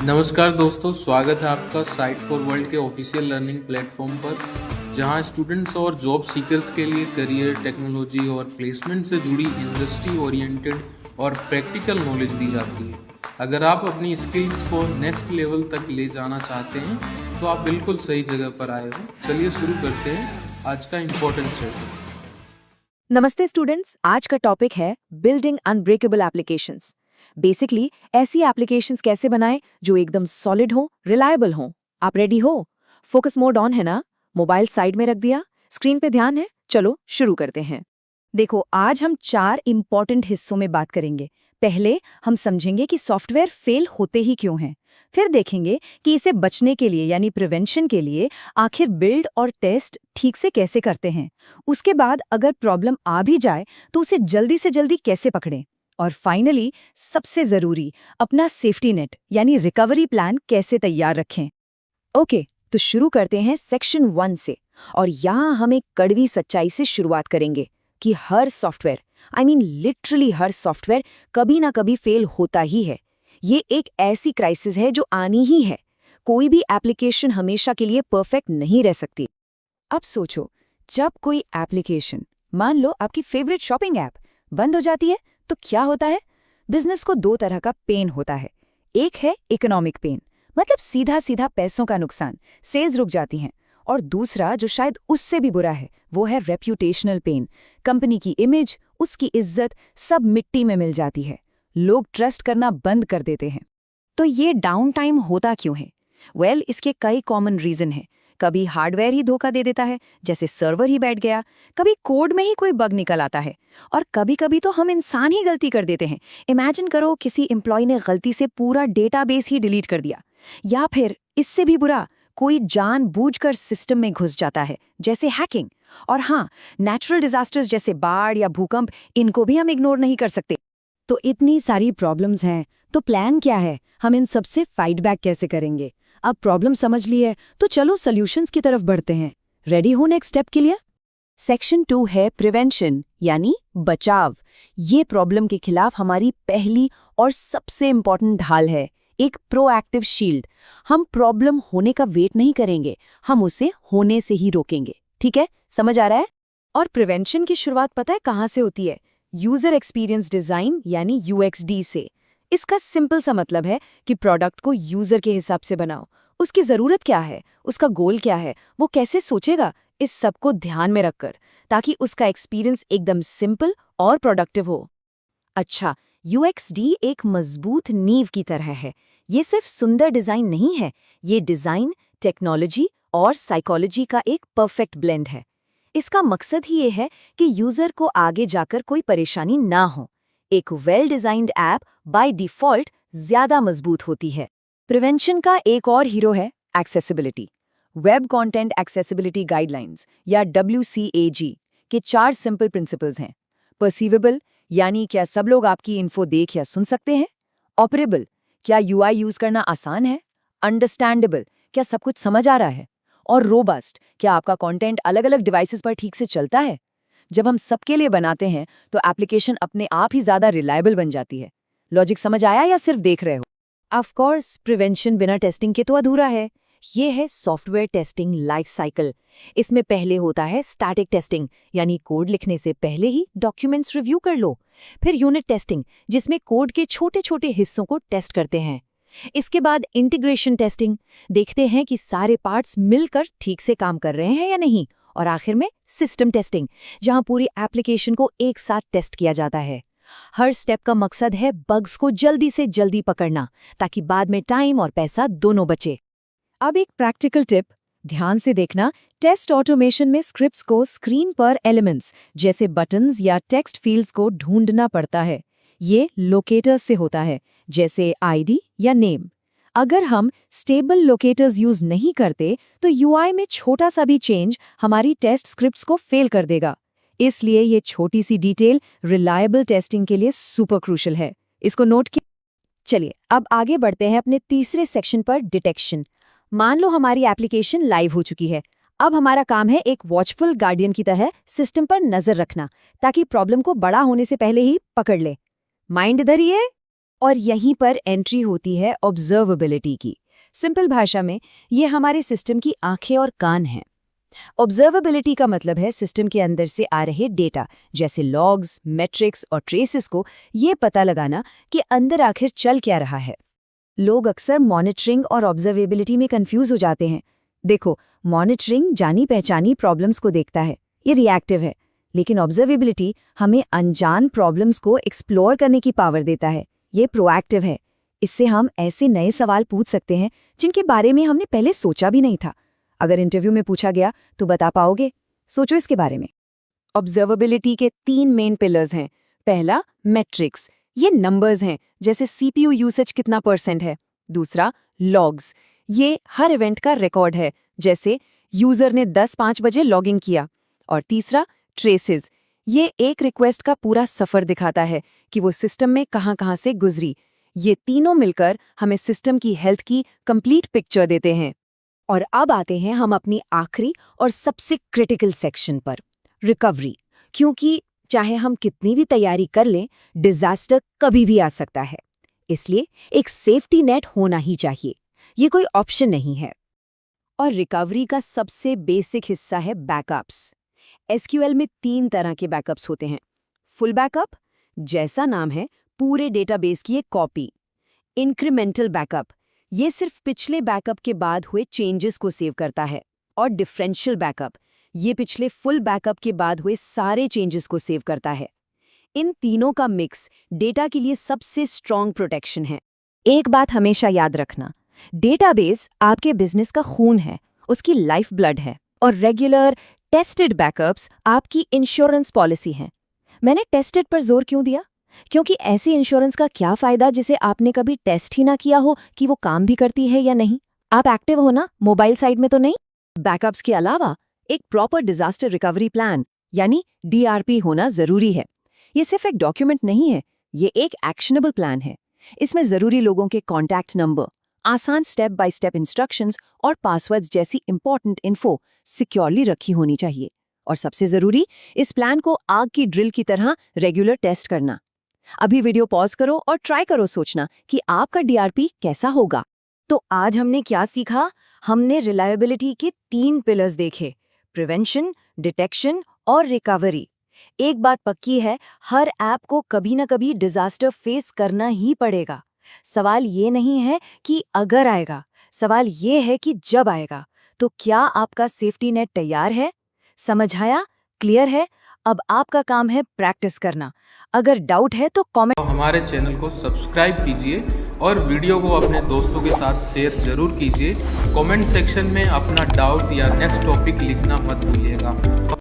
नमस्कार दोस्तों, स्वागत है आपका साइट फॉर वर्ल्ड के ऑफिशियल लर्निंग प्लेटफॉर्म पर, जहां स्टूडेंट्स और जॉब सीकर्स के लिए करियर, टेक्नोलॉजी और प्लेसमेंट से जुड़ी इंडस्ट्री ओरिएंटेड और प्रैक्टिकल नॉलेज दी जाती है। अगर आप अपनी स्किल्स को नेक्स्ट लेवल तक ले जाना चाहते हैं तो आप बिल्कुल सही जगह पर आए हो। चलिए शुरू करते हैं आज का इम्पोर्टेंट सेशन। नमस्ते स्टूडेंट्स, आज का टॉपिक है बिल्डिंग अनब्रेकेबल एप्लीकेशंस। बेसिकली ऐसी एप्लीकेशंस कैसे बनाएं जो एकदम सॉलिड हो, रिलायबल हो। आप रेडी हो? फोकस मोड ऑन है ना? मोबाइल साइड में रख दिया? स्क्रीन पे ध्यान है? चलो शुरू करते हैं। देखो, आज हम 4 इंपॉर्टेंट हिस्सों में बात करेंगे। पहले हम समझेंगे कि सॉफ्टवेयर फेल होते ही क्यों हैं। फिर देखेंगे कि इसे बचने के लिए यानी प्रिवेंशन के लिए आखिर बिल्ड और टेस्ट ठीक से कैसे करते हैं। उसके बाद अगर प्रॉब्लम आ भी जाए तो उसे जल्दी से जल्दी कैसे पकड़ें। और फाइनली सबसे जरूरी, अपना सेफ्टी नेट यानी रिकवरी प्लान कैसे तैयार रखें। ओके, तो शुरू करते हैं सेक्शन 1 से। और यहाँ हम एक कड़वी सच्चाई से शुरुआत करेंगे कि हर सॉफ्टवेयर, लिटरली हर सॉफ्टवेयर कभी ना कभी फेल होता ही है। ये एक ऐसी क्राइसिस है जो आनी ही है। कोई भी एप्लीकेशन हमेशा के लिए परफेक्ट नहीं रह सकती। अब सोचो, जब कोई एप्लीकेशन, मान लो आपकी फेवरेट शॉपिंग ऐप, बंद हो जाती है तो क्या होता है? बिजनेस को 2 तरह का पेन होता है। एक है इकोनॉमिक पेन, मतलब सीधा सीधा पैसों का नुकसान, सेल्स रुक जाती हैं। और दूसरा, जो शायद उससे भी बुरा है, वो है रेप्यूटेशनल पेन। कंपनी की इमेज, उसकी इज्जत सब मिट्टी में मिल जाती है। लोग ट्रस्ट करना बंद कर देते हैं। तो ये डाउन टाइम होता क्यों है? इसके कई कॉमन रीजन हैं। कभी हार्डवेयर ही धोखा दे देता है, जैसे सर्वर ही बैठ गया। कभी कोड में ही कोई बग निकल आता है। और कभी कभी तो हम इंसान ही गलती कर देते हैं। इमेजिन करो, किसी एम्प्लॉय ने गलती से पूरा डेटाबेस ही डिलीट कर दिया। या फिर इससे भी बुरा, कोई जानबूझकर सिस्टम में घुस जाता है, जैसे हैकिंग। और हाँ, नेचुरल डिजास्टर्स जैसे बाढ़ या भूकंप, इनको भी हम इग्नोर नहीं कर सकते। तो इतनी सारी प्रॉब्लम्स हैं, तो प्लान क्या है? हम इन सबसे फाइट बैक कैसे करेंगे? अब प्रॉब्लम समझ ली है तो चलो सॉल्यूशंस की तरफ बढ़ते हैं। रेडी हो नेक्स्ट स्टेप के लिए? सेक्शन 2 है प्रिवेंशन यानी बचाव। ये प्रॉब्लम के खिलाफ हमारी पहली और सबसे इंपॉर्टेंट ढाल है, एक प्रोएक्टिव शील्ड। हम प्रॉब्लम होने का वेट नहीं करेंगे, हम उसे होने से ही रोकेंगे। ठीक है, समझ आ रहा है? और प्रिवेंशन की शुरुआत पता है कहाँ से होती है? यूजर एक्सपीरियंस डिजाइन यानी यूएक्सडी से। इसका सिंपल सा मतलब है कि प्रोडक्ट को यूजर के हिसाब से बनाओ। उसकी जरूरत क्या है, उसका गोल क्या है, वो कैसे सोचेगा, इस सब को ध्यान में रखकर, ताकि उसका एक्सपीरियंस एकदम सिंपल और प्रोडक्टिव हो। अच्छा, यूएक्सडी एक मजबूत नींव की तरह है। ये सिर्फ सुंदर डिजाइन नहीं है, ये डिजाइन, टेक्नोलॉजी और साइकोलॉजी का एक परफेक्ट ब्लेंड है। इसका मकसद ही ये है कि यूजर को आगे जाकर कोई परेशानी ना हो। एक well designed app by default ज्यादा मजबूत होती है। प्रिवेंशन का एक और हीरो है accessibility. Web content accessibility guidelines या WCAG के 4 सिंपल प्रिंसिपल्स हैं। परसीवेबल यानी क्या सब लोग आपकी इन्फो देख या सुन सकते हैं। ऑपरेबल, क्या यूआई यूज करना आसान है। अंडरस्टैंडेबल, क्या सब कुछ समझ आ रहा है। और रोबस्ट, क्या आपका कंटेंट अलग अलग डिवाइसेस पर ठीक से चलता है। जब हम सबके लिए बनाते हैं तो एप्लीकेशन अपने आप ही ज्यादा रिलायबल बन जाती है। लॉजिक समझ आया या सिर्फ देख रहे हो? ऑफ कोर्स, प्रिवेंशन बिना टेस्टिंग के तो अधूरा है। ये है सॉफ्टवेयर टेस्टिंग लाइफ साइकिल। इसमें पहले होता है स्टैटिक टेस्टिंग, यानी कोड लिखने से पहले ही डॉक्यूमेंट्स रिव्यू कर लो। फिर यूनिट टेस्टिंग, जिसमें कोड के छोटे छोटे हिस्सों को टेस्ट करते हैं। इसके बाद इंटीग्रेशन टेस्टिंग, देखते हैं कि सारे पार्ट्स मिलकर ठीक से काम कर रहे हैं या नहीं। और आखिर में सिस्टम टेस्टिंग, जहां पूरी एप्लीकेशन को एक साथ टेस्ट किया जाता है। हर स्टेप का मकसद है बग्स को जल्दी से जल्दी पकड़ना, ताकि बाद में टाइम और पैसा दोनों बचे। अब एक प्रैक्टिकल टिप, ध्यान से देखना। टेस्ट ऑटोमेशन में स्क्रिप्ट्स को स्क्रीन पर एलिमेंट्स जैसे बटन्स या टेक्स्ट फील्ड्स को ढूंढना पड़ता है। ये लोकेटर्स से होता है, जैसे आईडी या नेम। अगर हम स्टेबल लोकेटर्स यूज नहीं करते तो यूआई में छोटा सा भी चेंज हमारी टेस्ट स्क्रिप्ट्स को फेल कर देगा। इसलिए ये छोटी सी डिटेल रिलायबल टेस्टिंग के लिए सुपर क्रूशल है। इसको नोट किया। चलिए अब आगे बढ़ते हैं अपने तीसरे सेक्शन पर, डिटेक्शन। मान लो हमारी एप्लीकेशन लाइव हो चुकी है। अब हमारा काम है एक वॉचफुल गार्डियन की तरह सिस्टम पर नजर रखना, ताकि प्रॉब्लम को बड़ा होने से पहले ही पकड़ ले। माइंड इधर ही है? और यहीं पर एंट्री होती है ऑब्जर्वेबिलिटी की। सिंपल भाषा में ये हमारे सिस्टम की आंखें और कान हैं। ऑब्जर्वेबिलिटी का मतलब है सिस्टम के अंदर से आ रहे डेटा जैसे लॉग्स, मैट्रिक्स और ट्रेसेस को ये पता लगाना कि अंदर आखिर चल क्या रहा है। लोग अक्सर मॉनिटरिंग और ऑब्जर्वेबिलिटी में कंफ्यूज हो जाते हैं। देखो, मॉनिटरिंग जानी पहचानी प्रॉब्लम्स को देखता है, ये रिएक्टिव है, लेकिन ऑब्जर्वेबिलिटी हमें अनजान प्रॉब्लम्स को एक्सप्लोर करने की पावर देता है, ये प्रोएक्टिव है। इससे हम ऐसे नए सवाल पूछ सकते हैं जिनके बारे में हमने पहले सोचा भी नहीं था। अगर इंटरव्यू में पूछा गया तो बता पाओगे? सोचो इसके बारे में। ऑब्जर्वेबिलिटी के 3 मेन पिलर्स हैं। पहला, मैट्रिक्स, ये नंबर्स हैं, जैसे सीपीयू यूसेज कितना % है। दूसरा, लॉग्स, ये हर इवेंट का रिकॉर्ड है, जैसे यूजर ने 10:05 बजे लॉगिन किया। और तीसरा, ट्रेसेस, ये एक रिक्वेस्ट का पूरा सफर दिखाता है कि वो सिस्टम में कहां-कहां से गुजरी। ये तीनों मिलकर हमें सिस्टम की हेल्थ की कंप्लीट पिक्चर देते हैं। और अब आते हैं हम अपनी आखिरी और सबसे क्रिटिकल सेक्शन पर, रिकवरी। क्योंकि चाहे हम कितनी भी तैयारी कर लें, डिजास्टर कभी भी आ सकता है। इसलिए एक सेफ्टी नेट होना ही चाहिए, ये कोई ऑप्शन नहीं है। और रिकवरी का सबसे बेसिक हिस्सा है बैकअप्स। एसक्यूएल में 3 तरह के बैकअप्स होते हैं। फुल बैकअप, जैसा नाम है, पूरे डेटाबेस की एक कॉपी। इंक्रीमेंटल बैकअप, ये सिर्फ पिछले बैकअप के बाद हुए चेंजेस को सेव करता है। और डिफरेंशियल बैकअप, ये पिछले फुल बैकअप के बाद हुए सारे चेंजेस को सेव करता है। इन तीनों का मिक्स डेटा के लिए सबसे स्ट्रॉन्ग प्रोटेक्शन है। एक बात हमेशा याद रखना, डेटाबेस आपके बिजनेस का खून है, उसकी लाइफ ब्लड है। और रेगुलर टेस्टेड बैकअप्स आपकी इंश्योरेंस पॉलिसी हैं। मैंने टेस्टेड पर जोर क्यों दिया? क्योंकि ऐसी इंश्योरेंस का क्या फायदा जिसे आपने कभी टेस्ट ही ना किया हो कि वो काम भी करती है या नहीं। आप एक्टिव हो ना, मोबाइल साइड में तो नहीं। बैकअप्स के अलावा एक प्रॉपर डिजास्टर रिकवरी प्लान यानी DRP होना जरूरी है। ये सिर्फ एक डॉक्यूमेंट नहीं है, ये एक एक्शनेबल प्लान है। इसमें जरूरी लोगों के कॉन्टैक्ट नंबर, आसान स्टेप बाय स्टेप इंस्ट्रक्शंस और पासवर्ड्स जैसी इंपॉर्टेंट इन्फो सिक्योरली रखी होनी चाहिए। और सबसे जरूरी, इस प्लान को आग की ड्रिल की तरह रेगुलर टेस्ट करना। अभी वीडियो पॉज करो और ट्राई करो सोचना कि आपका DRP कैसा होगा। तो आज हमने क्या सीखा? हमने रिलायबिलिटी के 3 पिलर्स देखे, प्रिवेंशन, डिटेक्शन और रिकवरी। एक बात पक्की है, हर ऐप को कभी न कभी डिजास्टर फेस करना ही पड़ेगा। सवाल ये नहीं है कि अगर आएगा, सवाल ये है कि जब आएगा। तो क्या आपका सेफ्टी नेट तैयार है? समझ आया? क्लियर है? अब आपका काम है प्रैक्टिस करना। अगर डाउट है तो कमेंट। हमारे चैनल को सब्सक्राइब कीजिए और वीडियो को अपने दोस्तों के साथ शेयर जरूर कीजिए। कमेंट सेक्शन में अपना डाउट या नेक्स्ट टॉपिक लिखना मत भूलिएगा।